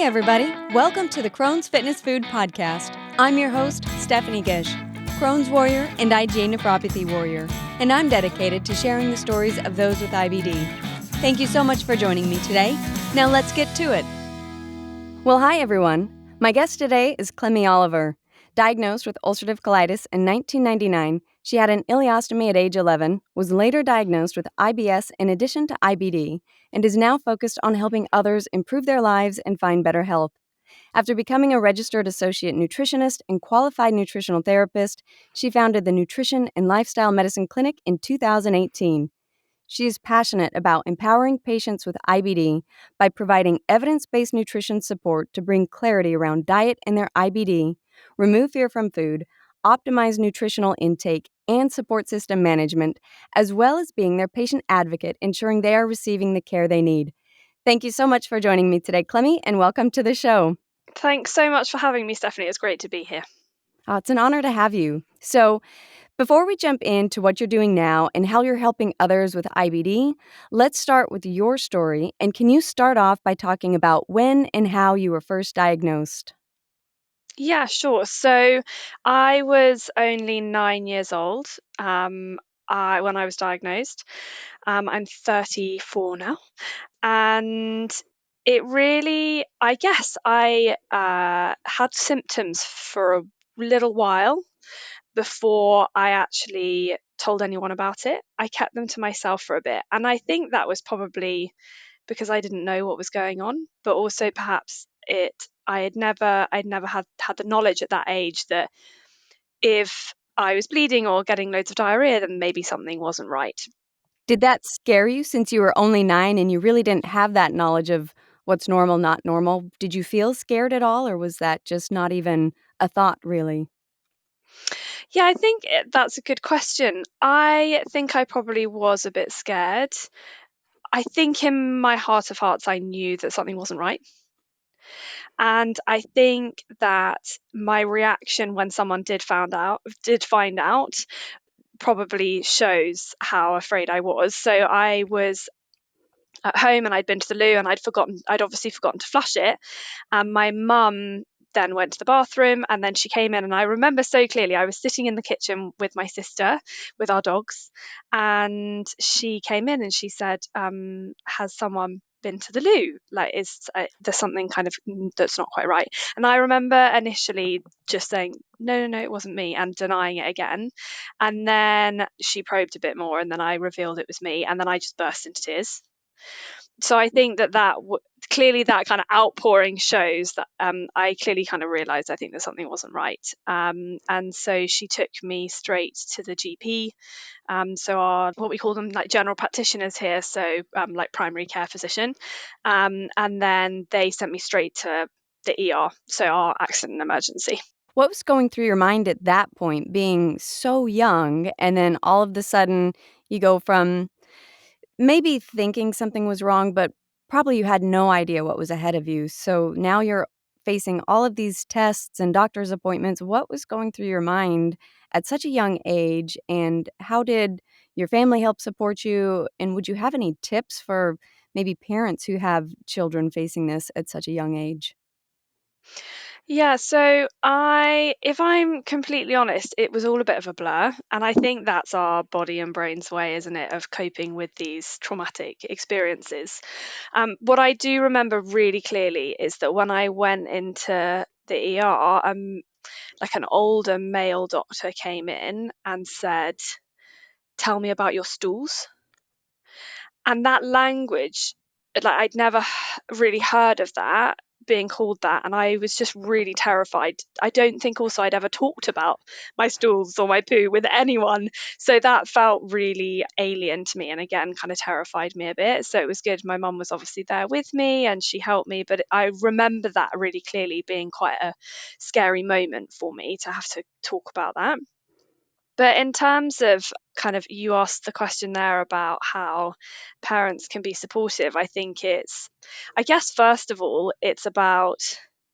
Hey everybody, welcome to the Crohn's Fitness Food Podcast. I'm your host, Stephanie Gish, Crohn's warrior and IgA nephropathy warrior, and I'm dedicated to sharing the stories of those with IBD. Thank you so much for joining me today. Now let's get to it. Well, hi everyone. My guest today is Clemmie Oliver. Diagnosed with ulcerative colitis in 1999, she had an ileostomy at age 11, was later diagnosed with IBS in addition to IBD, and is now focused on helping others improve their lives and find better health. After becoming a registered associate nutritionist and qualified nutritional therapist, she founded the Nutrition and Lifestyle Medicine Clinic in 2018. She is passionate about empowering patients with IBD by providing evidence-based nutrition support to bring clarity around diet and their IBD, remove fear from food, optimize nutritional intake, and support system management, as well as being their patient advocate, ensuring they are receiving the care they need. Thank you so much for joining me today, Clemmie, and welcome to the show. Thanks so much for having me, Stephanie. It's great to be here. It's an honor to have you. So, before we jump into what you're doing now and how you're helping others with IBD, let's start with your story. And can you start off by talking about when and how you were first diagnosed? Yeah, sure. So I was only 9 years old when I was diagnosed. I'm 34 now. And it really, I guess I had symptoms for a little while before I actually told anyone about it. I kept them to myself for a bit. And I think that was probably because I didn't know what was going on, but also perhaps I'd never had the knowledge at that age that if I was bleeding or getting loads of diarrhea, then maybe something wasn't right. Did that scare you since you were only 9 and you really didn't have that knowledge of what's normal, not normal? Did you feel scared at all, or was that just not even a thought, really? Yeah, I think that's a good question. I think I probably was a bit scared. I think in my heart of hearts, I knew that something wasn't right. And I think that my reaction when someone did find out, probably shows how afraid I was. So I was at home and I'd been to the loo and I'd obviously forgotten to flush it. And my mum then went to the bathroom and then she came in. And I remember so clearly, I was sitting in the kitchen with my sister, with our dogs. And she came in and she said, has someone been to the loo? Like, is there's something kind of that's not quite right? And I remember initially just saying, no, it wasn't me, and denying it again. And then she probed a bit more, and then I revealed it was me, and then I just burst into tears. So I think that clearly that kind of outpouring shows that I clearly kind of realized I think that something wasn't right. And so she took me straight to the GP. So our, what we call them, like general practitioners here, so like primary care physician. And then they sent me straight to the ER, so our accident and emergency. What was going through your mind at that point, being so young, and then all of a sudden you go from maybe thinking something was wrong, but probably you had no idea what was ahead of you. So now you're facing all of these tests and doctor's appointments. What was going through your mind at such a young age, and how did your family help support you? And would you have any tips for maybe parents who have children facing this at such a young age? Yeah, so if I'm completely honest, it was all a bit of a blur. And I think that's our body and brain's way, isn't it, of coping with these traumatic experiences. What I do remember really clearly is that when I went into the ER, like an older male doctor came in and said, "Tell me about your stools." And that language, like I'd never really heard of that being called that, and I was just really terrified. I don't think also I'd ever talked about my stools or my poo with anyone, so that felt really alien to me, and again kind of terrified me a bit. So it was good, my mum was obviously there with me and she helped me, but I remember that really clearly being quite a scary moment for me to have to talk about that. But in terms of kind of, you asked the question there about how parents can be supportive. I guess, first of all, it's about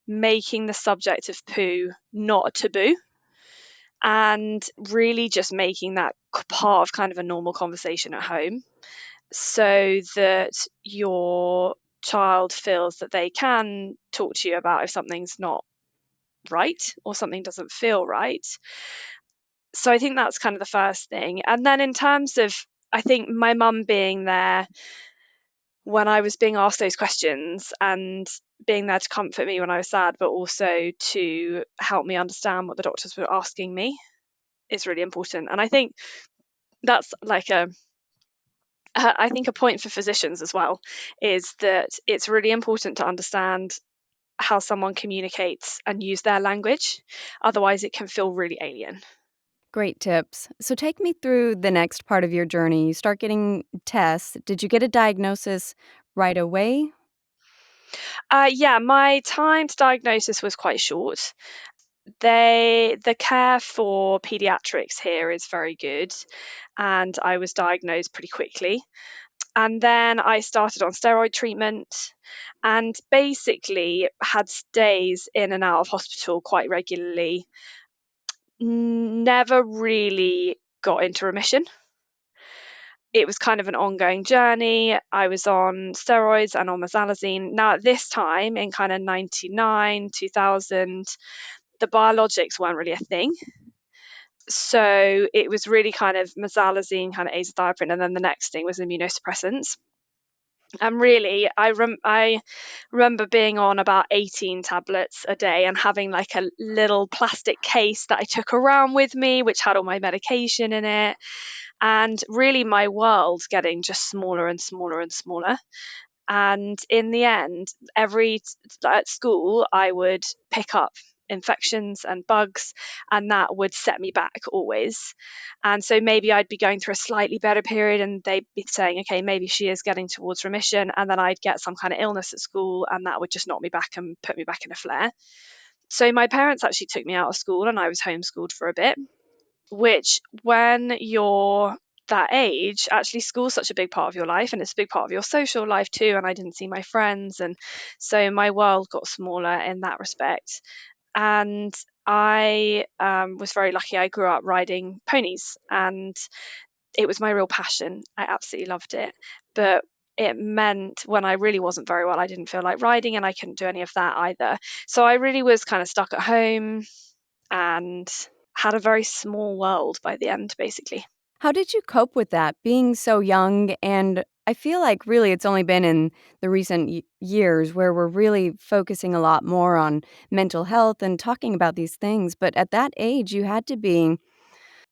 making the subject of poo not a taboo and really just making that part of kind of a normal conversation at home so that your child feels that they can talk to you about if something's not right or something doesn't feel right. So I think that's kind of the first thing. And then in terms of, I think my mum being there when I was being asked those questions and being there to comfort me when I was sad, but also to help me understand what the doctors were asking me is really important. And I think that's like I think a point for physicians as well is that it's really important to understand how someone communicates and use their language. Otherwise, it can feel really alien. Great tips. So take me through the next part of your journey. You start getting tests. Did you get a diagnosis right away? Yeah, my time to diagnosis was quite short. The care for pediatrics here is very good, and I was diagnosed pretty quickly. And then I started on steroid treatment and basically had stays in and out of hospital quite regularly. Never really got into remission. It was kind of an ongoing journey. I was on steroids and on mesalazine. Now, at this time in kind of 99, 2000, the biologics weren't really a thing. So it was really kind of mesalazine, kind of azathioprine, and then the next thing was immunosuppressants. And really, I remember being on about 18 tablets a day and having like a little plastic case that I took around with me, which had all my medication in it. And really, my world getting just smaller and smaller and smaller. And in the end, at school, I would pick up infections and bugs, and that would set me back always. And so maybe I'd be going through a slightly better period, and they'd be saying, okay, maybe she is getting towards remission. And then I'd get some kind of illness at school, and that would just knock me back and put me back in a flare. So my parents actually took me out of school, and I was homeschooled for a bit, which when you're that age, actually school's such a big part of your life and it's a big part of your social life too. And I didn't see my friends. And so my world got smaller in that respect. And I was very lucky. I grew up riding ponies and it was my real passion. I absolutely loved it. But it meant when I really wasn't very well, I didn't feel like riding and I couldn't do any of that either. So I really was kind of stuck at home and had a very small world by the end, basically. How did you cope with that, being so young? And I feel like really it's only been in the recent years where we're really focusing a lot more on mental health and talking about these things. But at that age, you had to be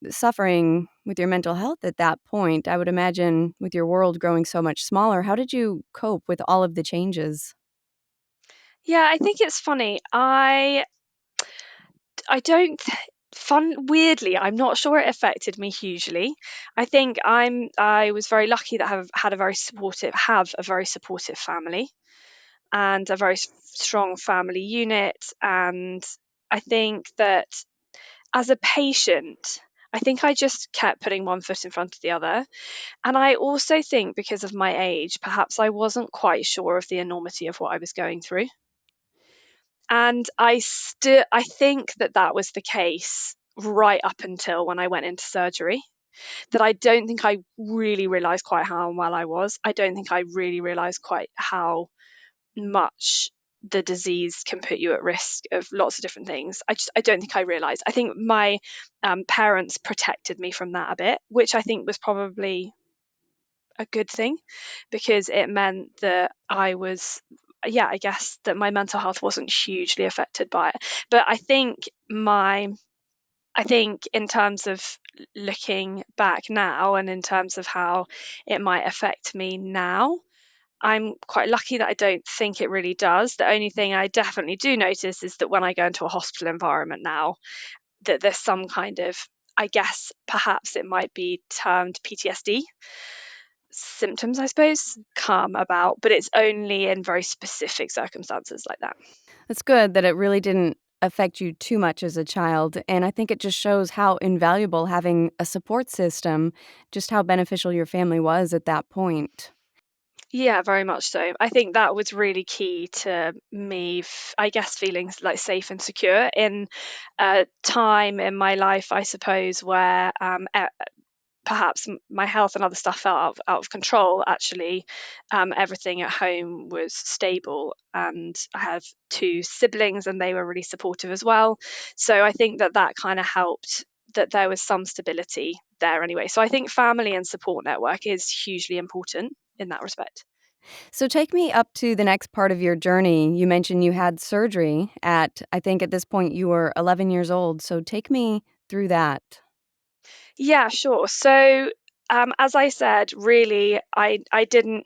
suffering with your mental health at that point. I would imagine with your world growing so much smaller. How did you cope with all of the changes? Yeah, I think it's funny. I don't fun weirdly, I'm not sure it affected me hugely. I think I was very lucky that have a very supportive family and a very strong family unit. And I think that as a patient, I think I just kept putting one foot in front of the other. And I also think because of my age, perhaps I wasn't quite sure of the enormity of what I was going through. And I think that was the case right up until when I went into surgery. That I don't think I really realized quite how unwell I was. I don't think I really realized quite how much the disease can put you at risk of lots of different things. I don't think I realized. I think my parents protected me from that a bit, which I think was probably a good thing because it meant that I guess that my mental health wasn't hugely affected by it. But I think in terms of looking back now and in terms of how it might affect me now, I'm quite lucky that I don't think it really does. The only thing I definitely do notice is that when I go into a hospital environment now, that there's some kind of, I guess perhaps it might be termed PTSD symptoms, I suppose, come about, but it's only in very specific circumstances like that. It's good that it really didn't affect you too much as a child, and I think it just shows how invaluable having a support system, just how beneficial your family was at that point. Yeah, very much so. I think that was really key to me, I guess, feeling like safe and secure in a time in my life, I suppose, where perhaps my health and other stuff felt out of control, actually everything at home was stable, and I have 2 siblings and they were really supportive as well. So I think that kind of helped, that there was some stability there anyway. So I think family and support network is hugely important in that respect. So take me up to the next part of your journey. You mentioned you had surgery I think at this point you were 11 years old. So take me through that. Yeah, sure. So as I said, really, I didn't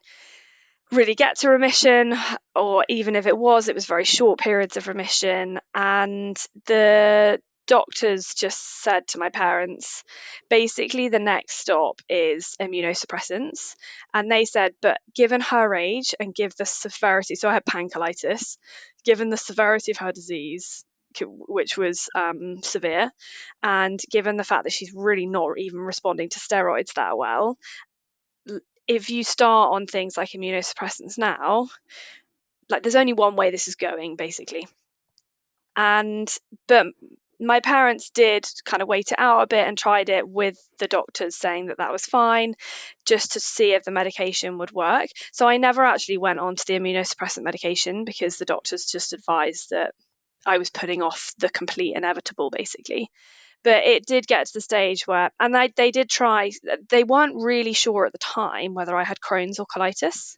really get to remission, or even if it was very short periods of remission. And the doctors just said to my parents, basically, the next stop is immunosuppressants. And they said, but given her age and give the severity, so I had pancolitis, given the severity of her disease, which was severe, and given the fact that she's really not even responding to steroids that well, if you start on things like immunosuppressants now, like there's only one way this is going, basically. But my parents did kind of wait it out a bit and tried it with the doctors saying that was fine, just to see if the medication would work. So I never actually went on to the immunosuppressant medication, because the doctors just advised that I was putting off the complete inevitable, basically. But it did get to the stage where, and they did try, they weren't really sure at the time whether I had Crohn's or colitis.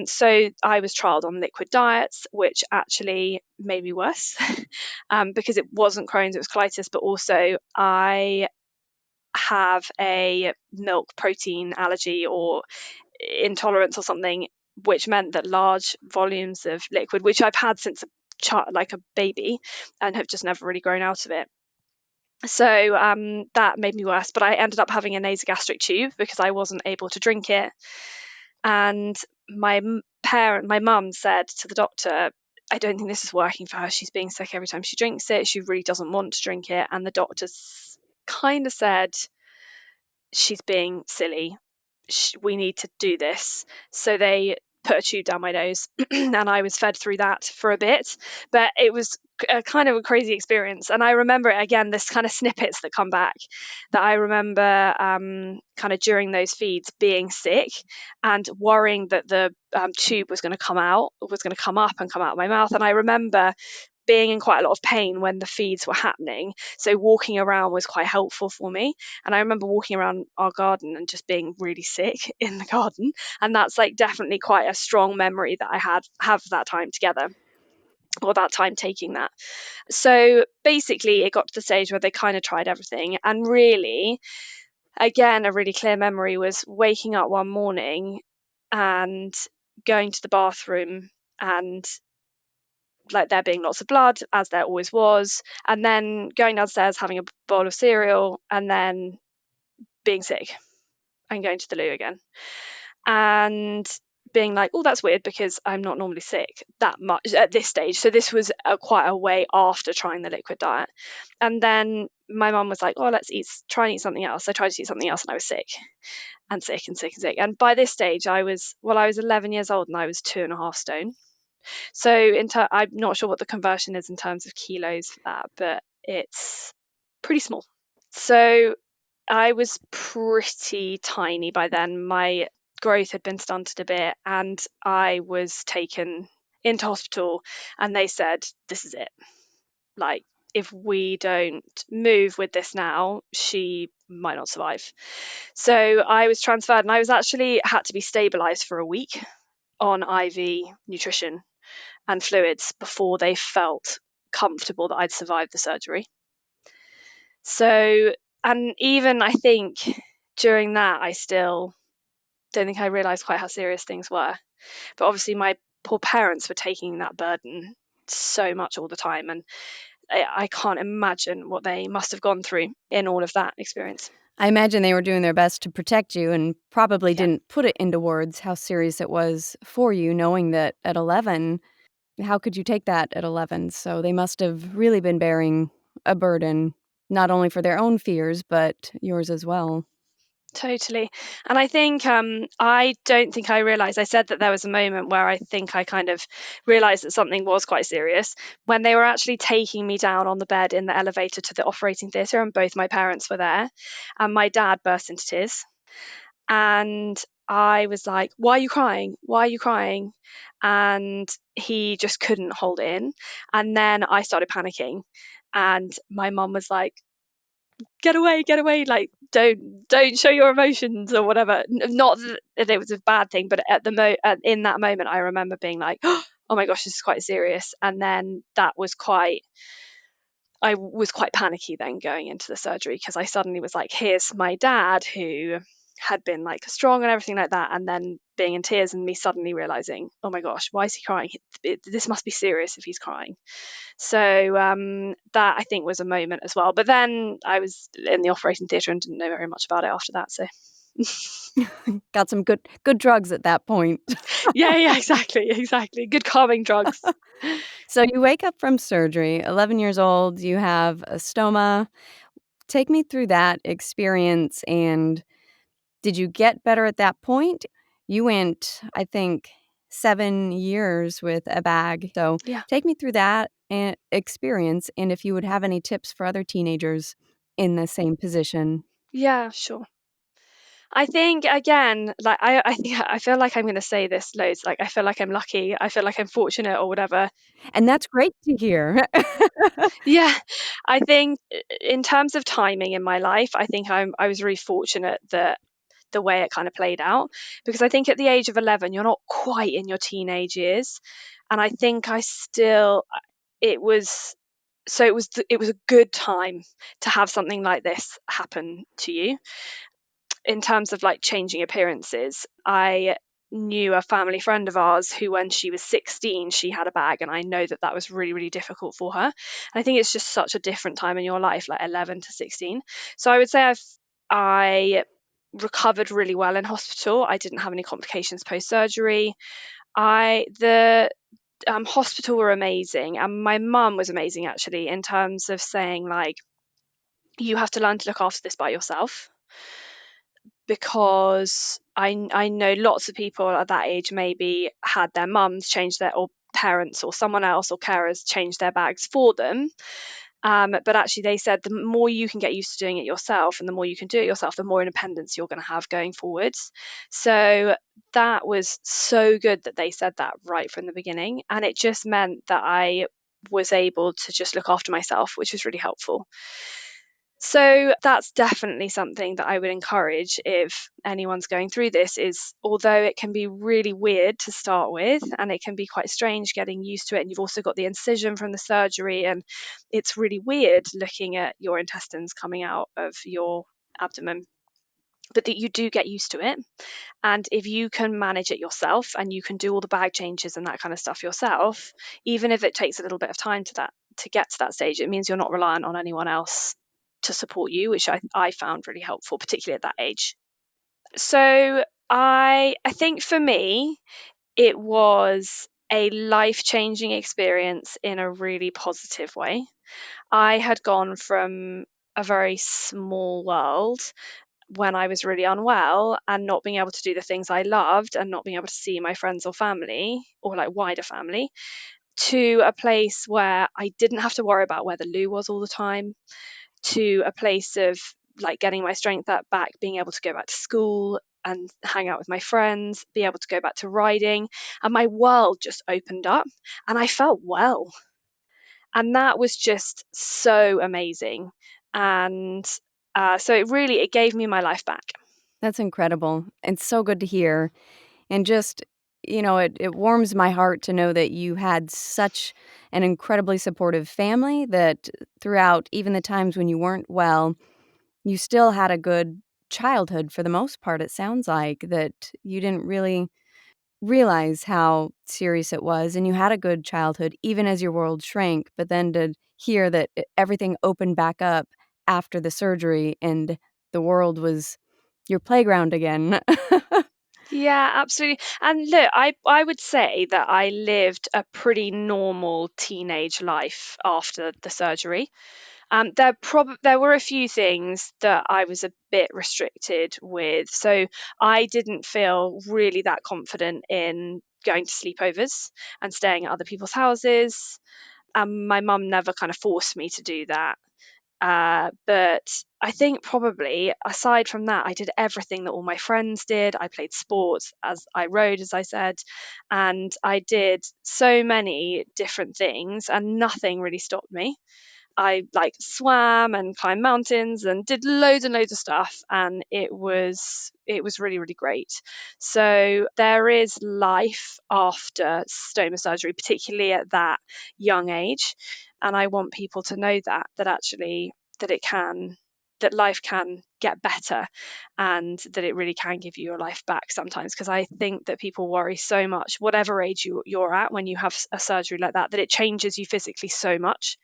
So I was trialed on liquid diets, which actually made me worse because it wasn't Crohn's, it was colitis, but also I have a milk protein allergy or intolerance or something, which meant that large volumes of liquid, which I've had since like a baby, and have just never really grown out of it. So that made me worse, but I ended up having a nasogastric tube because I wasn't able to drink it. And my mum said to the doctor, I don't think this is working for her. She's being sick every time she drinks it. She really doesn't want to drink it. And the doctor kind of said, she's being silly. We need to do this. So they put a tube down my nose and I was fed through that for a bit, but it was a kind of a crazy experience. And I remember it again, this kind of snippets that come back, that I remember kind of during those feeds being sick and worrying that the tube was going to come out, was going to come up and come out of my mouth. And I remember being in quite a lot of pain when the feeds were happening. So walking around was quite helpful for me. And I remember walking around our garden and just being really sick in the garden. And that's like definitely quite a strong memory that I have that time together, or that time taking that. So basically it got to the stage where they kind of tried everything. And really, again, a really clear memory was waking up one morning and going to the bathroom, and like there being lots of blood, as there always was, and then going downstairs, having a bowl of cereal, and then being sick and going to the loo again, and being like, oh, that's weird because I'm not normally sick that much at this stage. So this was quite a way after trying the liquid diet. And then my mum was like, oh, try and eat something else. I tried to eat something else and I was sick and sick and sick and sick. And by this stage I was 11 years old and I was 2.5 stone. So I'm not sure what the conversion is in terms of kilos for that, but it's pretty small. So I was pretty tiny by then. My growth had been stunted a bit, and I was taken into hospital, and they said, this is it. Like, if we don't move with this now, she might not survive. So I was transferred, and I was actually had to be stabilized for a week on IV nutrition and fluids before they felt comfortable that I'd survived the surgery. So, and even I think during that, I still don't think I realised quite how serious things were. But obviously, my poor parents were taking that burden so much all the time. And I can't imagine what they must have gone through in all of that experience. I imagine they were doing their best to protect you and probably Yeah. didn't put it into words how serious it was for you, knowing that at 11, how could you take that at 11? So they must have really been bearing a burden, not only for their own fears, but yours as well. Totally. And I think I don't think I realized, I said that there was a moment where I think I kind of realized that something was quite serious when they were actually taking me down on the bed in the elevator to the operating theatre, and both my parents were there, and my dad burst into tears. And I was like, "Why are you crying? Why are you crying?" And he just couldn't hold it in. And then I started panicking, and my mum was like, get away, like don't show your emotions or whatever. Not that it was a bad thing, but in that moment I remember being like, oh my gosh, this is quite serious. And then I was quite panicky then going into the surgery, because I suddenly was like, here's my dad who had been like strong and everything like that, and then being in tears, and me suddenly realizing, oh my gosh, why is he crying? This must be serious if he's crying. So that I think was a moment as well. But then I was in the operating theatre and didn't know very much about it after that. So Got some good drugs at that point. yeah, exactly. Good calming drugs. So you wake up from surgery, 11 years old, you have a stoma. Take me through that experience, and did you get better at that point? You went, I think, 7 years with a bag. So Yeah, take me through that experience, and if you would have any tips for other teenagers in the same position. yeah, sure. I think again, like I think I feel like I'm going to say this loads. Like I feel like I'm lucky. I feel like I'm fortunate or whatever. And that's great to hear. Yeah, I think in terms of timing in my life, I think I was really fortunate that the way it kind of played out, because I think at the age of 11 you're not quite in your teenage years, and I think I still it was it was a good time to have something like this happen to you. In terms of like changing appearances, I knew a family friend of ours who, when she was 16, she had a bag, and I know that that was really, really difficult for her. And I think it's just such a different time in your life, like 11 to 16. So I would say I recovered really well in hospital. I didn't have any complications post surgery. The hospital were amazing, and my mum was amazing actually, in terms of saying like, you have to learn to look after this by yourself, because I know lots of people at that age maybe had their mums change their, or parents or someone else or carers change their bags for them. But actually, they said the more you can get used to doing it yourself, and the more you can do it yourself, the more independence you're going to have going forwards. So that was so good that they said that right from the beginning. And it just meant that I was able to just look after myself, which was really helpful. So that's definitely something that I would encourage if anyone's going through this, is although it can be really weird to start with, and it can be quite strange getting used to it, and you've also got the incision from the surgery, and it's really weird looking at your intestines coming out of your abdomen, but that you do get used to it. And if you can manage it yourself, and you can do all the bag changes and that kind of stuff yourself, even if it takes a little bit of time to get to that stage, it means you're not reliant on anyone else to support you, which I found really helpful, particularly at that age. So I think for me, it was a life-changing experience in a really positive way. I had gone from a very small world when I was really unwell, and not being able to do the things I loved, and not being able to see my friends or family, or like wider family, to a place where I didn't have to worry about where the loo was all the time, to a place of like getting my strength back, being able to go back to school and hang out with my friends, be able to go back to riding, and my world just opened up, and I felt well. And that was just so amazing. And so it gave me my life back. That's incredible. And so good to hear. And just, it warms my heart to know that you had such an incredibly supportive family, that throughout even the times when you weren't well, you still had a good childhood for the most part. It sounds like that you didn't really realize how serious it was, and you had a good childhood even as your world shrank, but then to hear that everything opened back up after the surgery and the world was your playground again. Yeah, absolutely. And look, I would say that I lived a pretty normal teenage life after the surgery. There were a few things that I was a bit restricted with. So I didn't feel really that confident in going to sleepovers and staying at other people's houses. My mum never kind of forced me to do that. But I think probably aside from that, I did everything that all my friends did. I played sports, as I rode, as I said, and I did so many different things, and nothing really stopped me. I like swam and climbed mountains and did loads and loads of stuff, and it was really really great. So there is life after stoma surgery, particularly at that young age, and I want people to know that actually that it can that life can get better and that it really can give you your life back sometimes, because I think that people worry so much whatever age you're at when you have a surgery like that it changes you physically so much,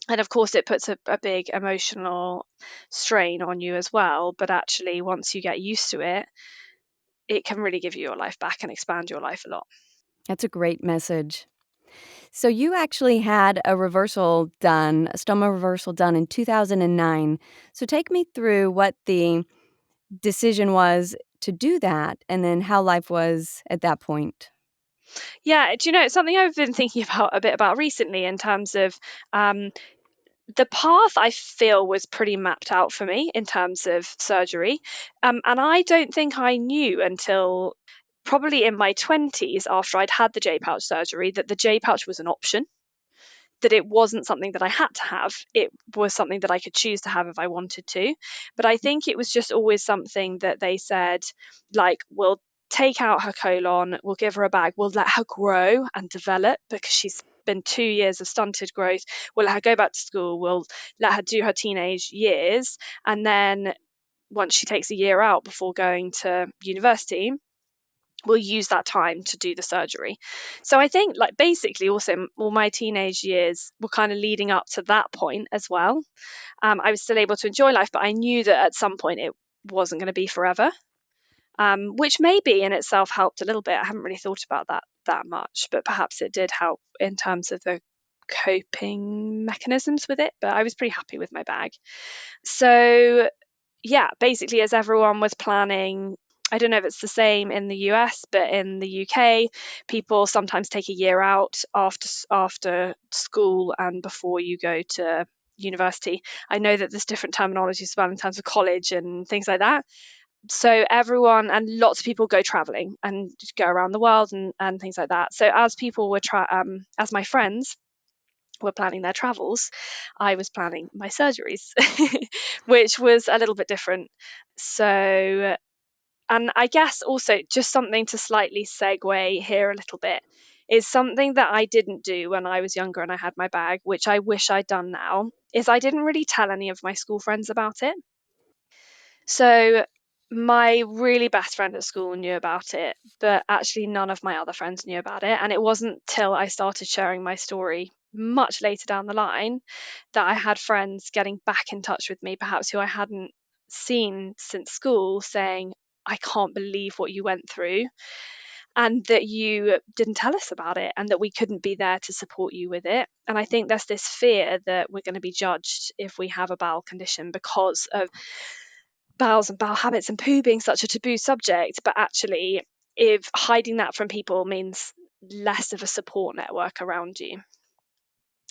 and of course it puts a big emotional strain on you as well, but actually once you get used to it, it can really give you your life back and expand your life a lot. That's a great message. So you actually had a stoma reversal done in 2009. So take me through what the decision was to do that and then how life was at that point. Yeah, do you know, it's something I've been thinking about a bit about recently in terms of um, the path I feel was pretty mapped out for me in terms of surgery. And I don't think I knew until probably in my 20s, after I'd had the J pouch surgery, that the J pouch was an option, that it wasn't something that I had to have. It was something that I could choose to have if I wanted to. But I think it was just always something that they said, like, we'll take out her colon, we'll give her a bag, we'll let her grow and develop because she's been 2 years of stunted growth. We'll let her go back to school, we'll let her do her teenage years. And then once she takes a year out before going to university, will use that time to do the surgery. So I think like basically also all my teenage years were kind of leading up to that point as well. I was still able to enjoy life, but I knew that at some point it wasn't going to be forever, which maybe in itself helped a little bit. I haven't really thought about that much, but perhaps it did help in terms of the coping mechanisms with it. But I was pretty happy with my bag. So yeah, basically, as everyone was planning, I don't know if it's the same in the US, but in the UK, people sometimes take a year out after school and before you go to university. I know that there's different terminologies as well in terms of college and things like that. So everyone and lots of people go traveling and go around the world and things like that. So as people were as my friends were planning their travels, I was planning my surgeries, which was a little bit different. So, and I guess also just something to slightly segue here a little bit is something that I didn't do when I was younger and I had my bag, which I wish I'd done now, is I didn't really tell any of my school friends about it. So my really best friend at school knew about it, but actually none of my other friends knew about it. And it wasn't till I started sharing my story much later down the line that I had friends getting back in touch with me, perhaps who I hadn't seen since school, saying, I can't believe what you went through and that you didn't tell us about it and that we couldn't be there to support you with it. And I think there's this fear that we're going to be judged if we have a bowel condition because of bowels and bowel habits and poo being such a taboo subject, but actually if hiding that from people means less of a support network around you.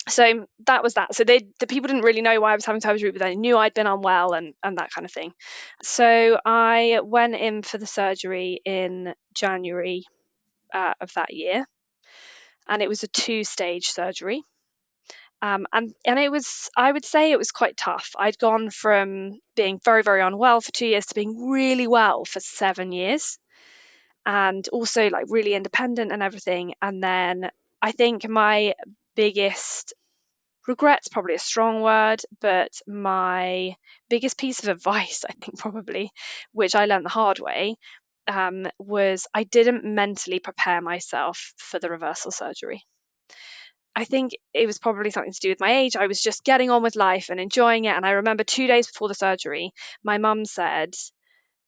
So that was that. So the people didn't really know why I was having surgery, but they knew I'd been unwell and that kind of thing. So I went in for the surgery in January of that year, and it was a 2-stage surgery. And it was, I would say it was quite tough. I'd gone from being very, very unwell for 2 years to being really well for 7 years, and also like really independent and everything. And then I think my biggest regret's probably a strong word, but my biggest piece of advice, I think probably, which I learned the hard way, was I didn't mentally prepare myself for the reversal surgery. I think it was probably something to do with my age. I was just getting on with life and enjoying it. And I remember 2 days before the surgery, my mum said,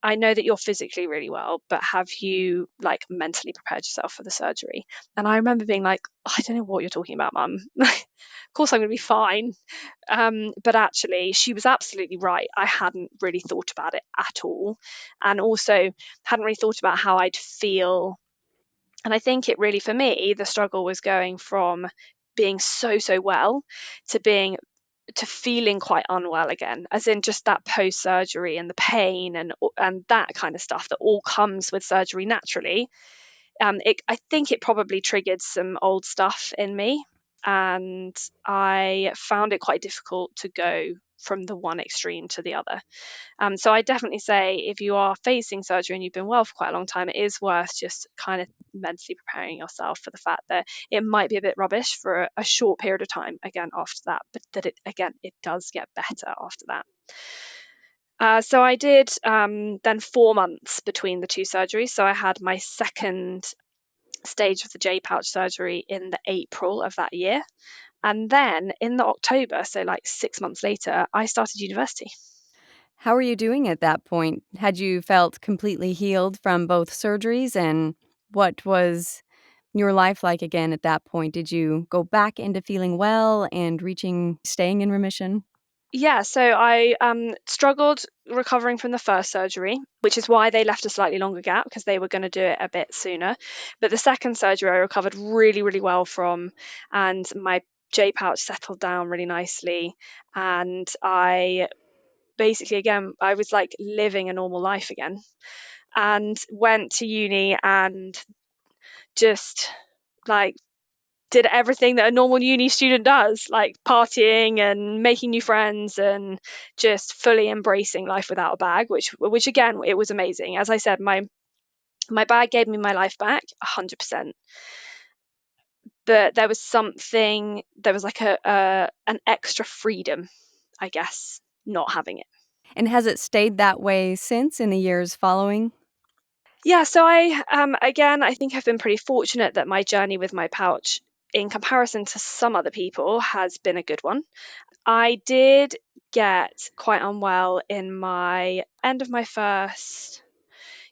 I know that you're physically really well, but have you like mentally prepared yourself for the surgery? And I remember being like, I don't know what you're talking about, mum. Of course I'm going to be fine. But actually, she was absolutely right. I hadn't really thought about it at all. And also hadn't really thought about how I'd feel. And I think it really, for me, the struggle was going from being so, so well to feeling quite unwell again, as in just that post surgery and the pain and that kind of stuff that all comes with surgery naturally. I think it probably triggered some old stuff in me, and I found it quite difficult to go from the one extreme to the other. So I definitely say if you are facing surgery and you've been well for quite a long time, it is worth just kind of mentally preparing yourself for the fact that it might be a bit rubbish for a short period of time again after that, but that it does get better after that. So I did then 4 months between the two surgeries. So I had my second stage of the J pouch surgery in the April of that year. And then in the October, so like 6 months later, I started university. How were you doing at that point? Had you felt completely healed from both surgeries? And what was your life like again at that point? Did you go back into feeling well and staying in remission? Yeah, so I struggled recovering from the first surgery, which is why they left a slightly longer gap because they were going to do it a bit sooner. But the second surgery I recovered really, really well from, and my J pouch settled down really nicely. And I basically, again, I was like living a normal life again and went to uni and just like did everything that a normal uni student does, like partying and making new friends and just fully embracing life without a bag, which again, it was amazing. As I said, my bag gave me my life back 100%. But there was like an extra freedom, I guess, not having it. And has it stayed that way since in the years following? Yeah, so I think I've been pretty fortunate that my journey with my pouch, in comparison to some other people, has been a good one. I did get quite unwell in my end of my first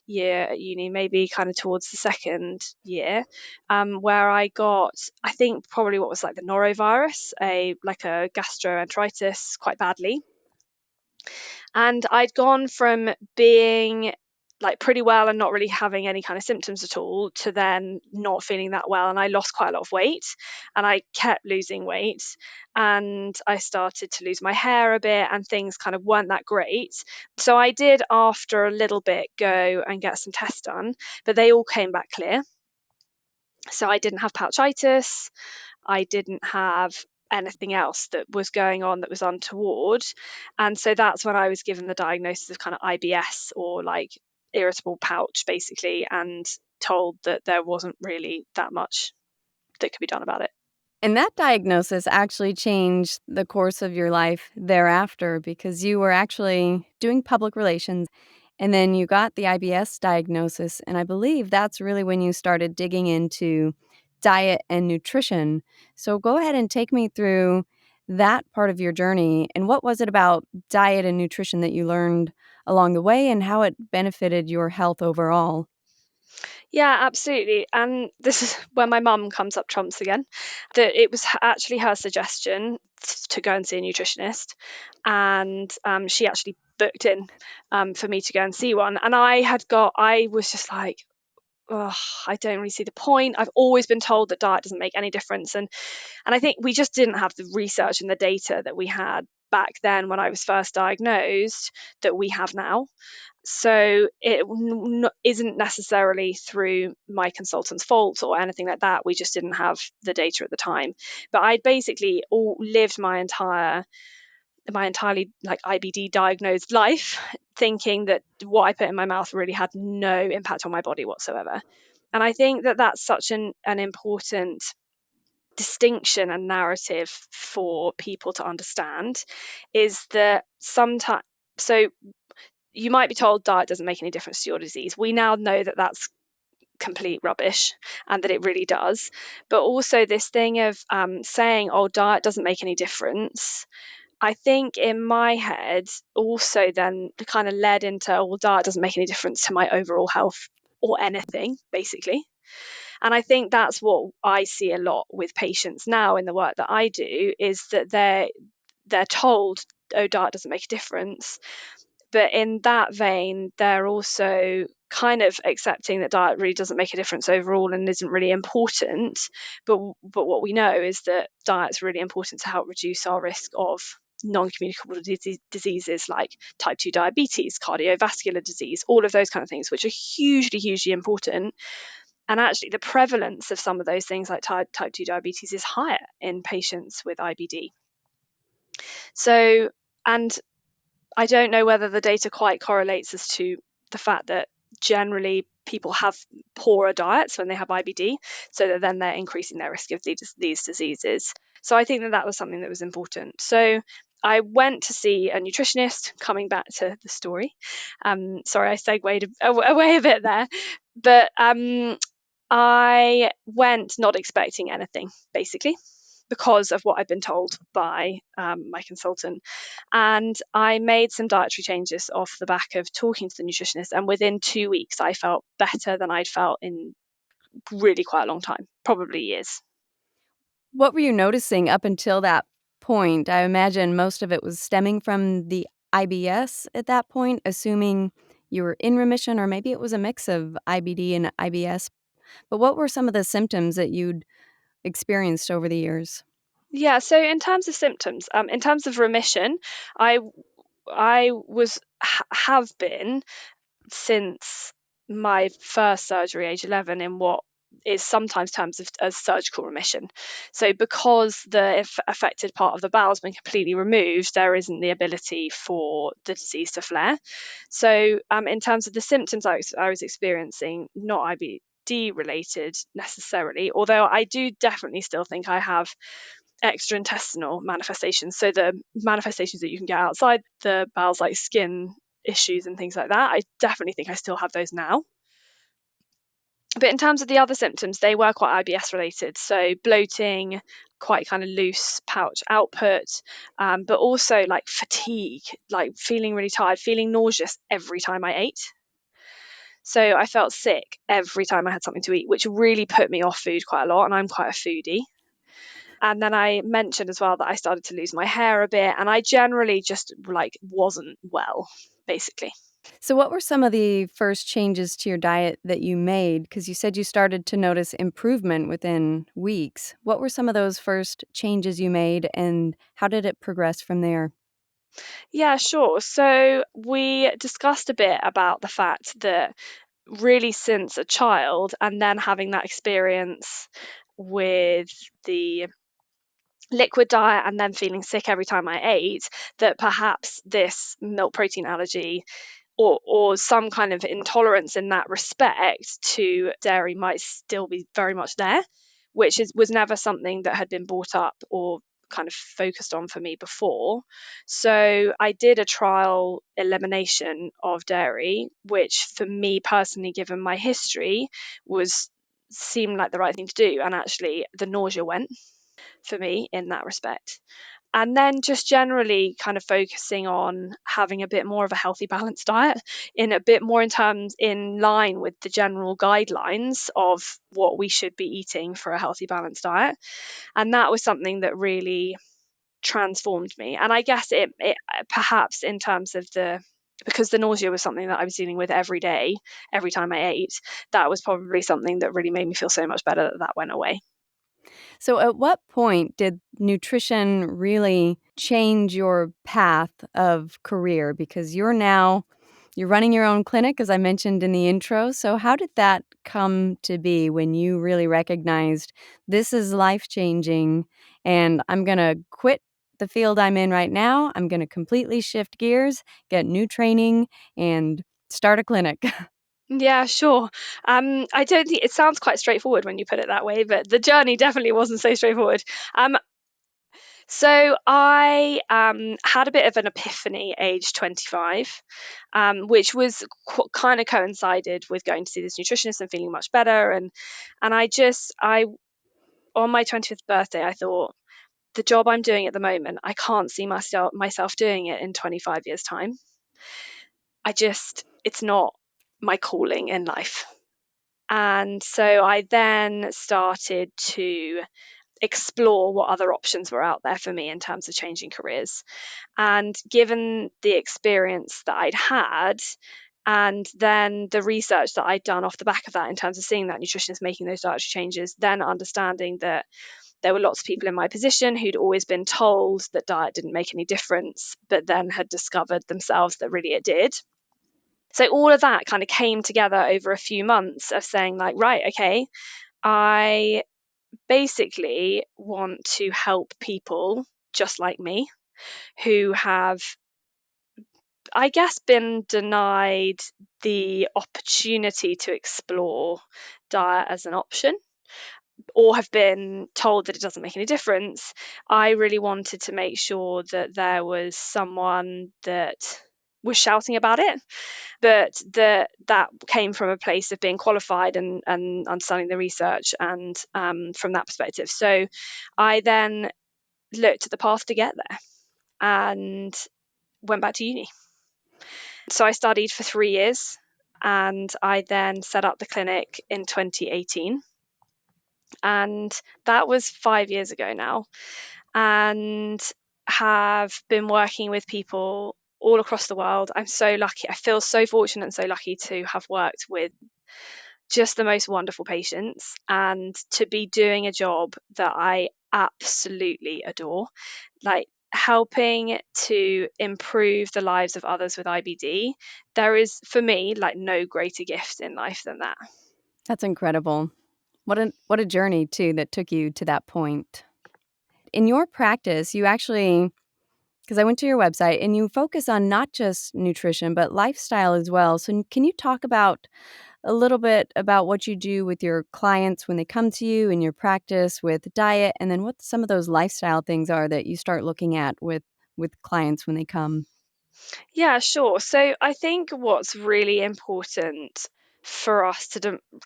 year at uni, maybe kind of towards the second year, where I got, I think probably what was like the norovirus, a gastroenteritis quite badly. And I'd gone from being like pretty well and not really having any kind of symptoms at all to then not feeling that well. And I lost quite a lot of weight and I kept losing weight. And I started to lose my hair a bit and things kind of weren't that great. So I did, after a little bit, go and get some tests done, but they all came back clear. So I didn't have pouchitis. I didn't have anything else that was going on that was untoward. And so that's when I was given the diagnosis of kind of IBS, or like irritable pouch, basically, and told that there wasn't really that much that could be done about it. And that diagnosis actually changed the course of your life thereafter because you were actually doing public relations and then you got the IBS diagnosis. And I believe that's really when you started digging into diet and nutrition. So go ahead and take me through that part of your journey. And what was it about diet and nutrition that you learned along the way and how it benefited your health overall? Yeah, absolutely. And this is where my mum comes up trumps again. That it was actually her suggestion to go and see a nutritionist, and she actually booked in for me to go and see one. And I was just like, oh, I don't really see the point. I've always been told that diet doesn't make any difference, and I think we just didn't have the research and the data that we had back then when I was first diagnosed that we have now. So it isn't necessarily through my consultant's fault or anything like that. We just didn't have the data at the time. But I'd basically lived my entirely like IBD diagnosed life thinking that what I put in my mouth really had no impact on my body whatsoever. And I think that that's such an important distinction and narrative for people to understand, is that sometimes, so you might be told diet doesn't make any difference to your disease. We now know that that's complete rubbish and that it really does. But also this thing of saying, oh, diet doesn't make any difference, I think in my head also then kind of led into, well, diet doesn't make any difference to my overall health or anything, basically. And I think that's what I see a lot with patients now in the work that I do, is that they're told, oh, diet doesn't make a difference. But in that vein, they're also kind of accepting that diet really doesn't make a difference overall and isn't really important. But what we know is that diet's really important to help reduce our risk of non-communicable diseases like type 2 diabetes, cardiovascular disease, all of those kind of things, which are hugely important. And actually, the prevalence of some of those things like type 2 diabetes is higher in patients with IBD. So, and I don't know whether the data quite correlates as to the fact that generally people have poorer diets when they have IBD, so that then they're increasing their risk of these diseases. So I think that was something that was important. So I went to see a nutritionist, coming back to the story. Sorry, I segued away a bit there. But I went not expecting anything, basically, because of what I'd been told by my consultant. And I made some dietary changes off the back of talking to the nutritionist. And within 2 weeks, I felt better than I'd felt in really quite a long time, probably years. What were you noticing up until that point? I imagine most of it was stemming from the IBS at that point, assuming you were in remission, or maybe it was a mix of IBD and IBS. But what were some of the symptoms that you'd experienced over the years? Yeah, so in terms of symptoms, in terms of remission, I have been since my first surgery, age 11, in what is sometimes termed as surgical remission. So because the affected part of the bowel has been completely removed, there isn't the ability for the disease to flare. So in terms of the symptoms I was experiencing, not IBD related necessarily, although I do definitely still think I have extraintestinal manifestations. So the manifestations that you can get outside the bowels, like skin issues and things like that, I definitely think I still have those now. But in terms of the other symptoms, they were quite IBS related. So bloating, quite kind of loose pouch output, but also like fatigue, like feeling really tired, feeling nauseous every time I ate. So I felt sick every time I had something to eat, which really put me off food quite a lot. And I'm quite a foodie. And then I mentioned as well that I started to lose my hair a bit, and I generally just like wasn't well, basically. So, what were some of the first changes to your diet that you made? Because you said you started to notice improvement within weeks. What were some of those first changes you made, and how did it progress from there? Yeah, sure. So we discussed a bit about the fact that really since a child, and then having that experience with the liquid diet and then feeling sick every time I ate, that perhaps this milk protein allergy or some kind of intolerance in that respect to dairy might still be very much there, which was never something that had been brought up or kind of focused on for me before. So I did a trial elimination of dairy, which for me personally, given my history, was seemed like the right thing to do. And actually the nausea went for me in that respect. And then just generally kind of focusing on having a bit more of a healthy balanced diet, in a bit more in line with the general guidelines of what we should be eating for a healthy balanced diet. And that was something that really transformed me. And I guess it perhaps in terms of because the nausea was something that I was dealing with every day, every time I ate, that was probably something that really made me feel so much better that went away. So, at what point did nutrition really change your path of career? Because you're running your own clinic, as I mentioned in the intro. So, how did that come to be when you really recognized this is life changing and I'm going to quit the field I'm in right now? I'm going to completely shift gears, get new training, and start a clinic. Yeah, sure. I don't think it sounds quite straightforward when you put it that way, but the journey definitely wasn't so straightforward. So I had a bit of an epiphany age 25, which was kind of coincided with going to see this nutritionist and feeling much better. And I on my 25th birthday, I thought, the job I'm doing at the moment, I can't see myself doing it in 25 years' time. It's not my calling in life. And so I then started to explore what other options were out there for me in terms of changing careers. And given the experience that I'd had, and then the research that I'd done off the back of that in terms of seeing that nutritionist making those dietary changes, then understanding that there were lots of people in my position who'd always been told that diet didn't make any difference, but then had discovered themselves that really it did. So all of that kind of came together over a few months of saying, like, right, okay, I basically want to help people just like me who have, I guess, been denied the opportunity to explore diet as an option, or have been told that it doesn't make any difference. I really wanted to make sure that there was someone that was shouting about it, but that came from a place of being qualified and understanding the research, and from that perspective. So I then looked at the path to get there and went back to uni. So I studied for 3 years, and I then set up the clinic in 2018. And that was 5 years ago now, and have been working with people all across the world. I'm so lucky. I feel so fortunate and so lucky to have worked with just the most wonderful patients, and to be doing a job that I absolutely adore, like helping to improve the lives of others with IBD. There is, for me, like no greater gift in life than that. That's incredible. What a journey too that took you to that point. In your practice, you actually, because I went to your website, and you focus on not just nutrition but lifestyle as well. So can you talk about a little bit about what you do with your clients when they come to you in your practice with diet, and then what some of those lifestyle things are that you start looking at with clients when they come? Yeah, sure. So I think what's really important for us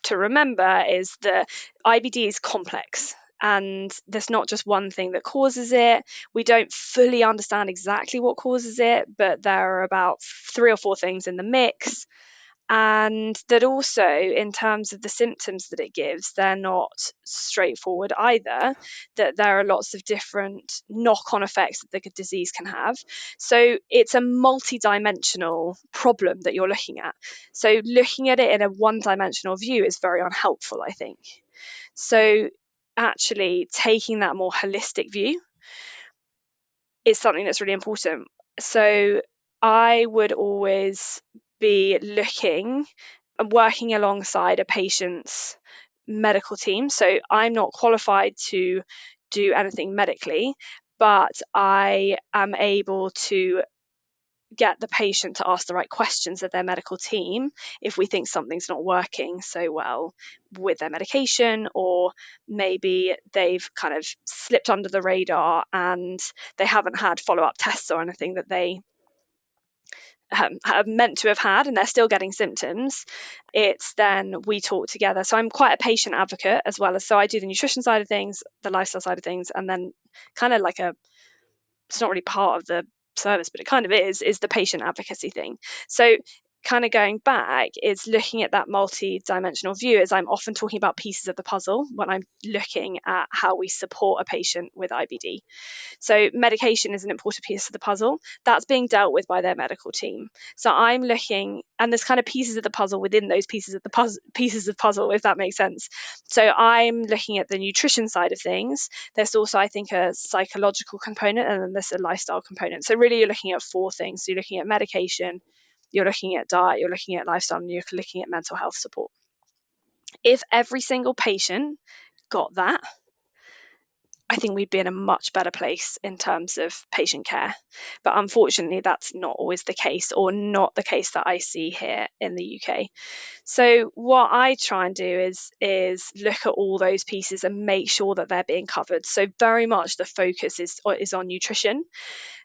to remember is that IBD is complex, and there's not just one thing that causes it. We don't fully understand exactly what causes it, but there are about 3 or 4 things in the mix. And that also, in terms of the symptoms that it gives, they're not straightforward either, that there are lots of different knock-on effects that the disease can have. So it's a multi-dimensional problem that you're looking at. So looking at it in a one-dimensional view is very unhelpful, I think. So actually taking that more holistic view is something that's really important. So I would always be looking and working alongside a patient's medical team. So I'm not qualified to do anything medically, but I am able to get the patient to ask the right questions of their medical team if we think something's not working so well with their medication, or maybe they've kind of slipped under the radar and they haven't had follow-up tests or anything that they have meant to have had, and they're still getting symptoms. It's then we talk together. So I'm quite a patient advocate as well, as so I do the nutrition side of things, the lifestyle side of things, and then kind of like it's not really part of the service, but it kind of is the patient advocacy thing. So kind of going back is looking at that multi-dimensional view, as I'm often talking about pieces of the puzzle when I'm looking at how we support a patient with IBD. So medication is an important piece of the puzzle that's being dealt with by their medical team. So I'm looking, and there's kind of pieces of the puzzle within those pieces of puzzle, if that makes sense. So I'm looking at the nutrition side of things. There's also, I think, a psychological component, and then there's a lifestyle component. So really you're looking at 4 things. So you're looking at medication, you're looking at diet, you're looking at lifestyle, and you're looking at mental health support. If every single patient got that, I think we'd be in a much better place in terms of patient care. But unfortunately, that's not always the case, or not the case that I see here in the UK. So what I try and do is look at all those pieces and make sure that they're being covered. So very much the focus is on nutrition,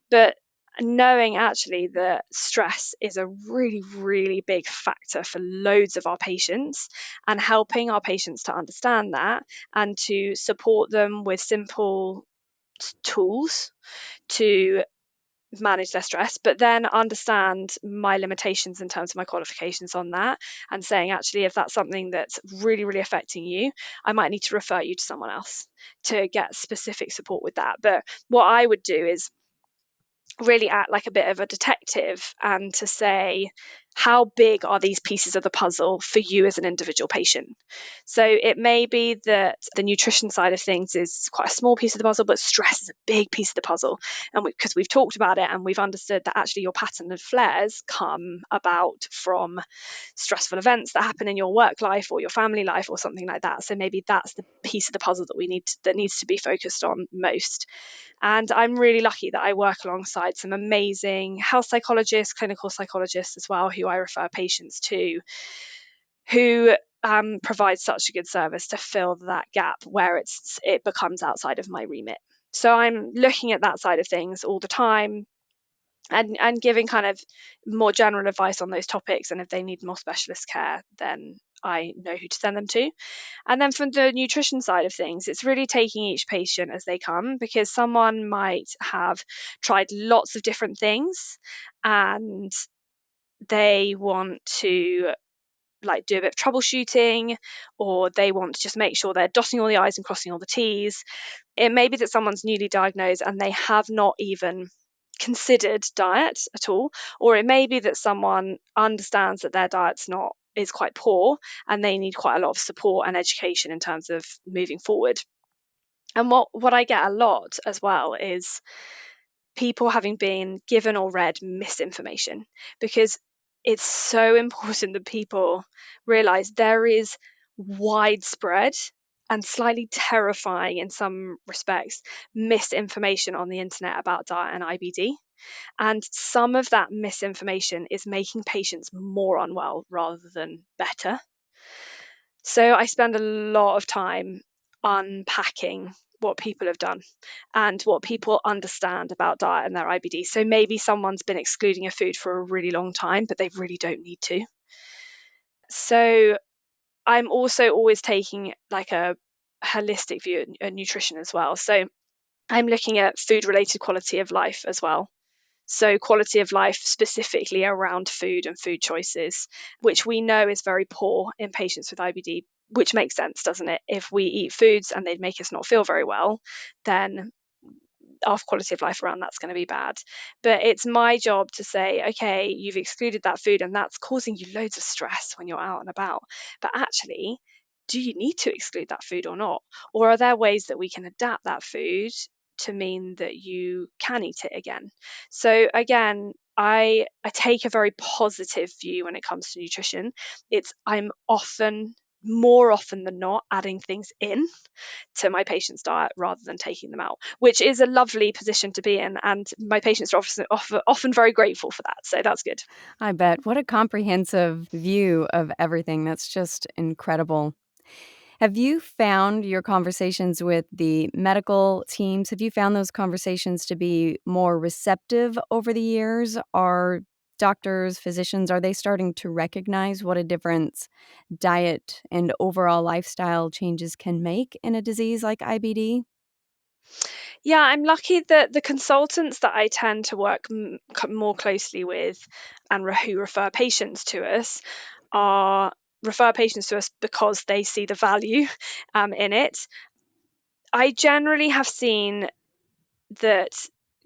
but knowing actually that stress is a really, really big factor for loads of our patients, and helping our patients to understand that and to support them with simple tools to manage their stress, but then understand my limitations in terms of my qualifications on that, and saying, actually, if that's something that's really, really affecting you, I might need to refer you to someone else to get specific support with that. But what I would do is really act like a bit of a detective and to say, how big are these pieces of the puzzle for you as an individual patient? So it may be that the nutrition side of things is quite a small piece of the puzzle, but stress is a big piece of the puzzle. And because we've talked about it and we've understood that actually your pattern of flares come about from stressful events that happen in your work life or your family life or something like that. So maybe that's the piece of the puzzle that needs to be focused on most. And I'm really lucky that I work alongside some amazing health psychologists, clinical psychologists as well, who I refer patients to, who provide such a good service to fill that gap where it becomes outside of my remit. So I'm looking at that side of things all the time, and giving kind of more general advice on those topics. And if they need more specialist care, then I know who to send them to. And then from the nutrition side of things, it's really taking each patient as they come, because someone might have tried lots of different things and they want to like do a bit of troubleshooting, or they want to just make sure they're dotting all the I's and crossing all the T's. It may be that someone's newly diagnosed and they have not even considered diet at all, or it may be that someone understands that their diet's not is quite poor and they need quite a lot of support and education in terms of moving forward. And what I get a lot as well is people having been given or read misinformation, because it's so important that people realize there is widespread and slightly terrifying in some respects misinformation on the internet about diet and IBD. And some of that misinformation is making patients more unwell rather than better. So I spend a lot of time unpacking what people have done and what people understand about diet and their IBD. So maybe someone's been excluding a food for a really long time, but they really don't need to. So I'm also always taking like a holistic view at nutrition as well. So I'm looking at food related quality of life as well. So quality of life specifically around food and food choices, which we know is very poor in patients with IBD, which makes sense, doesn't it? If we eat foods and they make us not feel very well, then our quality of life around that's going to be bad. But it's my job to say, okay, you've excluded that food and that's causing you loads of stress when you're out and about. But actually, do you need to exclude that food or not? Or are there ways that we can adapt that food to mean that you can eat it again? So again, I take a very positive view when it comes to nutrition. I'm more often than not adding things in to my patient's diet rather than taking them out, which is a lovely position to be in. And my patients are often very grateful for that. So that's good. I bet. What a comprehensive view of everything. That's just incredible. Have you found your conversations with the medical teams, have you found those conversations to be more receptive over the years? Are doctors, physicians, are they starting to recognize what a difference diet and overall lifestyle changes can make in a disease like IBD? Yeah, I'm lucky that the consultants that I tend to work more closely with and who refer patients to us are refer patients to us because they see the value in it. I generally have seen that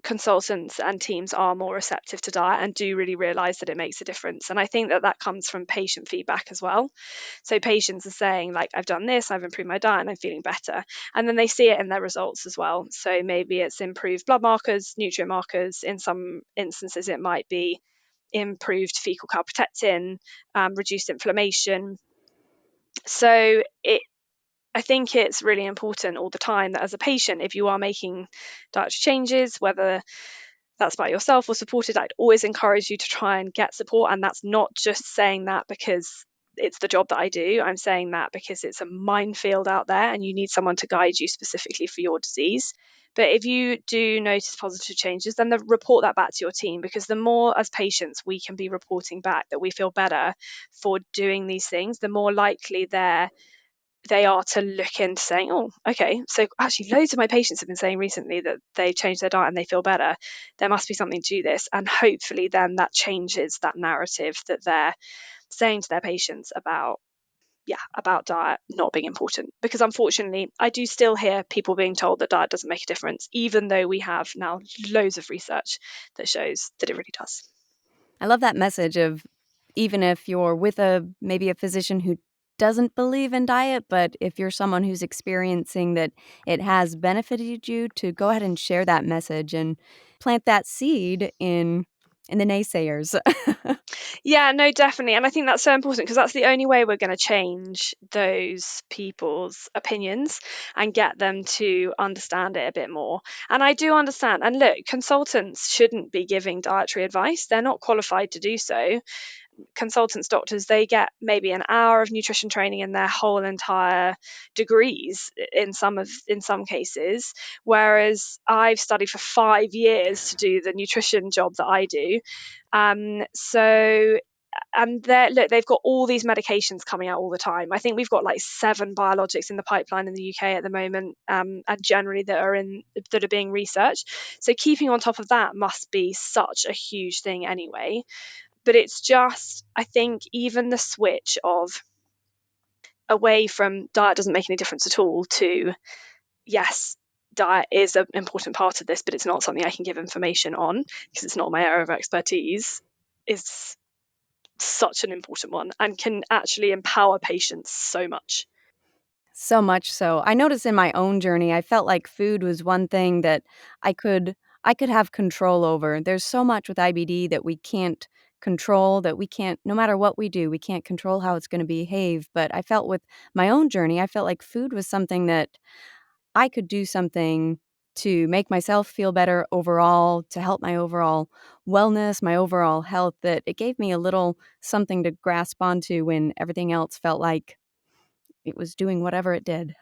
consultants and teams are more receptive to diet and do really realize that it makes a difference. And I think that comes from patient feedback as well. So patients are saying, like, I've done this, I've improved my diet and I'm feeling better. And then they see it in their results as well. So maybe it's improved blood markers, nutrient markers. In some instances, it might be improved fecal calprotectin, reduced inflammation. So I think it's really important all the time that as a patient, if you are making dietary changes, whether that's by yourself or supported, I'd always encourage you to try and get support. And that's not just saying that because it's the job that I do. I'm saying that because it's a minefield out there and you need someone to guide you specifically for your disease. But if you do notice positive changes, then report that back to your team, because the more as patients we can be reporting back that we feel better for doing these things, the more likely they're they are to look into saying, oh, okay, so actually loads of my patients have been saying recently that they've changed their diet and they feel better. There must be something to this. And hopefully then that changes that narrative that they're saying to their patients about diet not being important. Because unfortunately, I do still hear people being told that diet doesn't make a difference, even though we have now loads of research that shows that it really does. I love that message of, even if you're with maybe a physician who doesn't believe in diet, but if you're someone who's experiencing that it has benefited you, to go ahead and share that message and plant that seed in the naysayers. Yeah, no, definitely. And I think that's so important, because that's the only way we're going to change those people's opinions and get them to understand it a bit more. And I do understand. And look, consultants shouldn't be giving dietary advice. They're not qualified to do so. Consultants, doctors, they get maybe an hour of nutrition training in their whole entire degrees in some cases, whereas I've studied for 5 years to do the nutrition job that I do. So and they've got all these medications coming out all the time. I think we've got like 7 biologics in the pipeline in the UK at the moment, and generally that are being researched. So keeping on top of that must be such a huge thing anyway. But it's just, I think, even the switch of away from diet doesn't make any difference at all to, yes, diet is an important part of this, but it's not something I can give information on because it's not my area of expertise, is such an important one and can actually empower patients so much. So much so. I noticed in my own journey, I felt like food was one thing that I could have control over. There's so much with IBD that we can't control, that we can't, no matter what we do, we can't control how it's going to behave. But I felt with my own journey, I felt like food was something that I could do something to make myself feel better overall, to help my overall wellness, my overall health, that it gave me a little something to grasp onto when everything else felt like it was doing whatever it did.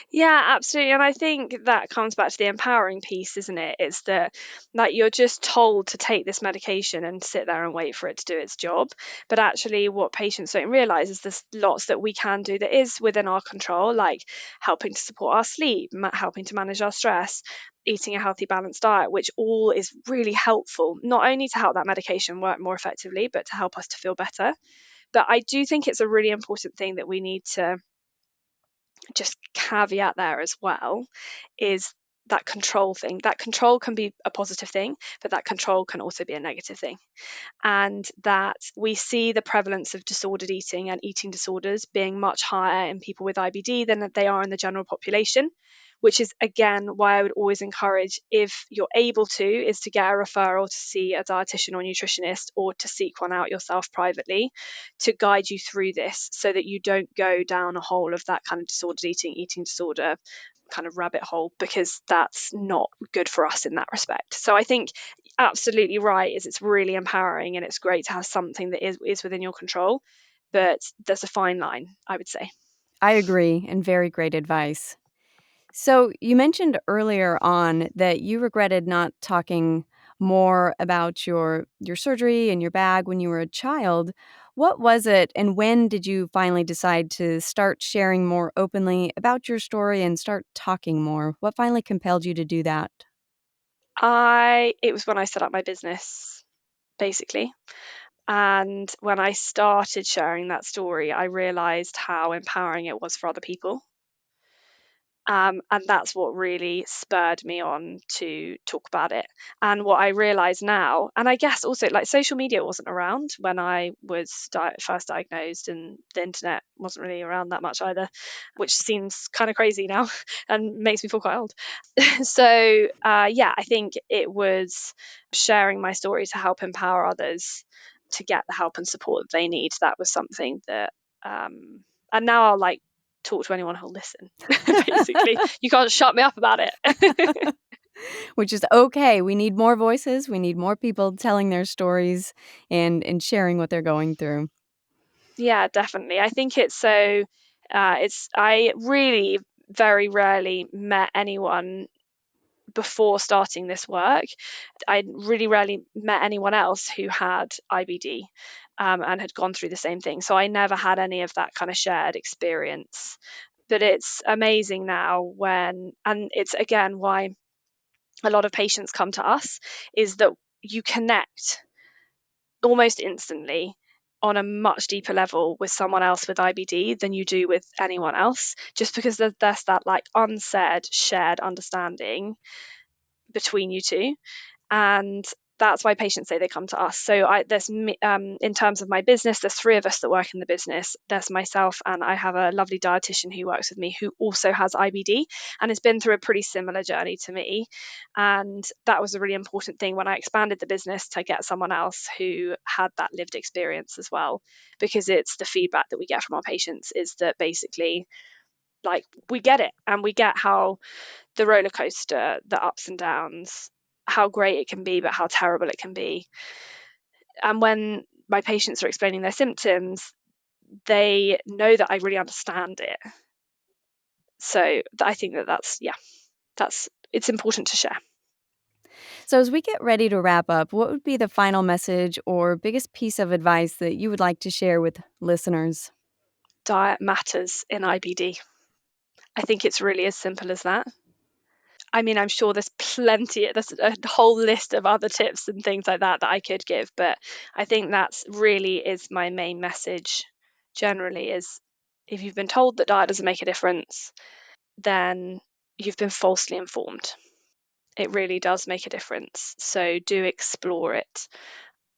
Yeah, absolutely. And I think that comes back to the empowering piece, isn't it? It's that, like, you're just told to take this medication and sit there and wait for it to do its job. But actually, what patients don't realize is there's lots that we can do that is within our control, like helping to support our sleep, helping to manage our stress, eating a healthy, balanced diet, which all is really helpful, not only to help that medication work more effectively, but to help us to feel better. But I do think it's a really important thing that we need to just caveat there as well, is that control thing. That control can be a positive thing, but that control can also be a negative thing. And that we see the prevalence of disordered eating and eating disorders being much higher in people with IBD than they are in the general population, which is again why I would always encourage, if you're able to, is to get a referral to see a dietitian or nutritionist, or to seek one out yourself privately to guide you through this, so that you don't go down a hole of that kind of disordered eating disorder kind of rabbit hole, because that's not good for us in that respect. So I think absolutely right, is it's really empowering and it's great to have something that is within your control, but there's a fine line, I would say. I agree, and very great advice. So you mentioned earlier on that you regretted not talking more about your surgery and your bag when you were a child. What was it, and when did you finally decide to start sharing more openly about your story and start talking more? What finally compelled you to do that? It was when I set up my business, basically. And when I started sharing that story, I realized how empowering it was for other people. And that's what really spurred me on to talk about it. And what I realize now, and I guess also, like, social media wasn't around when I was first diagnosed, and the internet wasn't really around that much either, which seems kind of crazy now and makes me feel quite old. So, yeah, I think it was sharing my story to help empower others to get the help and support that they need. That was something that, and now I'll like talk to anyone who'll listen. Basically, you can't shut me up about it. Which is okay. We need more voices. We need more people telling their stories and sharing what they're going through. Yeah, definitely. I think it's so. I really very rarely met anyone before starting this work. I really rarely met anyone else who had IBD, and had gone through the same thing. So I never had any of that kind of shared experience But it's amazing now and it's again why a lot of patients come to us, is that you connect almost instantly on a much deeper level with someone else with IBD than you do with anyone else, just because there's that like unsaid shared understanding between you two. And that's why patients say they come to us. So there's in terms of my business, there's 3 of us that work in the business. There's myself, and I have a lovely dietitian who works with me who also has IBD and has been through a pretty similar journey to me. And that was a really important thing when I expanded the business, to get someone else who had that lived experience as well, because it's the feedback that we get from our patients is that basically, like, we get it, and we get how the roller coaster, the ups and downs, how great it can be, but how terrible it can be. And when my patients are explaining their symptoms, they know that I really understand it. So I think that's it's important to share. So as we get ready to wrap up, what would be the final message or biggest piece of advice that you would like to share with listeners? Diet matters in IBD. I think it's really as simple as that. I mean, I'm sure there's a whole list of other tips and things like that I could give, but I think that's really is my main message generally, is if you've been told that diet doesn't make a difference, then you've been falsely informed. It really does make a difference. So do explore it.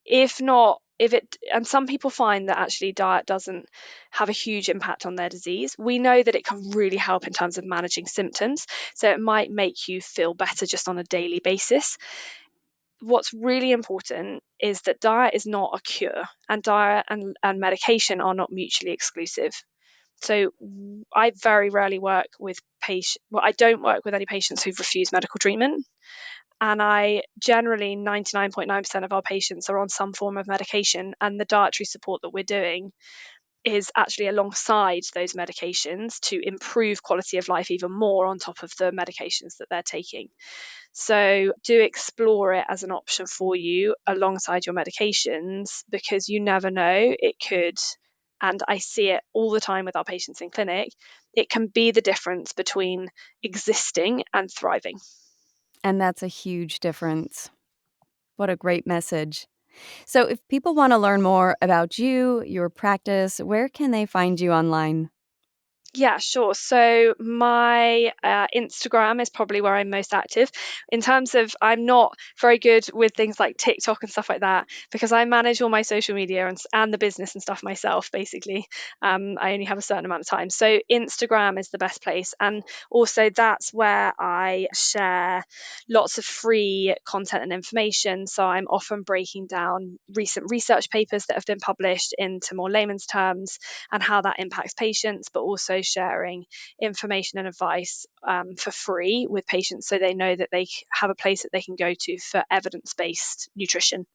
And some people find that actually diet doesn't have a huge impact on their disease. We know that it can really help in terms of managing symptoms. So it might make you feel better just on a daily basis. What's really important is that diet is not a cure, and diet and medication are not mutually exclusive. So I very rarely work with patients. Well, I don't work with any patients who've refused medical treatment. And I generally 99.9% of our patients are on some form of medication, and the dietary support that we're doing is actually alongside those medications to improve quality of life even more on top of the medications that they're taking. So do explore it as an option for you alongside your medications, because you never know, it could, and I see it all the time with our patients in clinic, it can be the difference between existing and thriving. And that's a huge difference. What a great message. So if people want to learn more about you, your practice, where can they find you online? Yeah, sure. So my Instagram is probably where I'm most active. In terms of, I'm not very good with things like TikTok and stuff like that, because I manage all my social media and the business and stuff myself, basically. I only have a certain amount of time. So Instagram is the best place. And also that's where I share lots of free content and information. So I'm often breaking down recent research papers that have been published into more layman's terms and how that impacts patients, but also sharing information and advice for free with patients, so they know that they have a place that they can go to for evidence-based nutrition.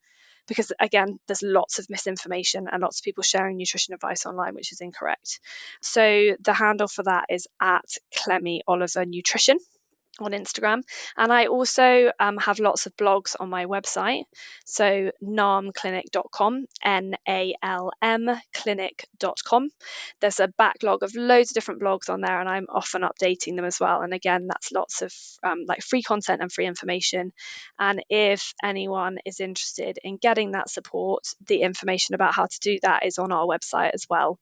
Because again, there's lots of misinformation and lots of people sharing nutrition advice online, which is incorrect. So the handle for that is at Clemmie Oliver Nutrition on Instagram. And I also have lots of blogs on my website. So nalmclinic.com, NALM clinic.com. There's a backlog of loads of different blogs on there, and I'm often updating them as well. And again, that's lots of like free content and free information. And if anyone is interested in getting that support, the information about how to do that is on our website as well.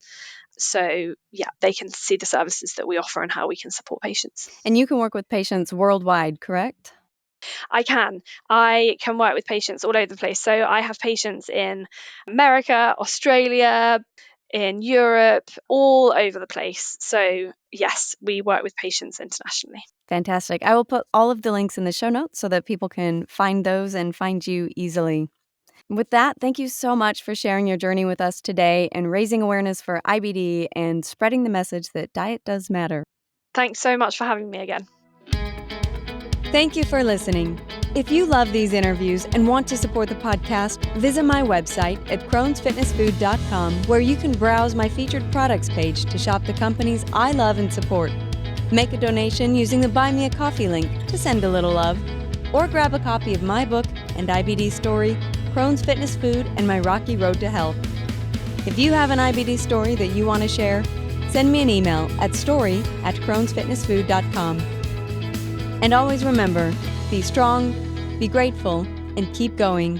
So yeah, they can see the services that we offer and how we can support patients. And you can work with patients worldwide, correct? I can work with patients all over the place. So I have patients in America, Australia, in Europe, all over the place. So yes, we work with patients internationally. Fantastic. I will put all of the links in the show notes so that people can find those and find you easily. With that, thank you so much for sharing your journey with us today and raising awareness for IBD and spreading the message that diet does matter. Thanks so much for having me again. Thank you for listening. If you love these interviews and want to support the podcast, visit my website at crohnsfitnessfood.com, where you can browse my featured products page to shop the companies I love and support. Make a donation using the Buy Me a Coffee link to send a little love, or grab a copy of my book and IBD story, Crohn's Fitness Food and My Rocky Road to Health. If you have an IBD story that you want to share, send me an email at story@crohnsfitnessfood.com. And always remember, be strong, be grateful, and keep going.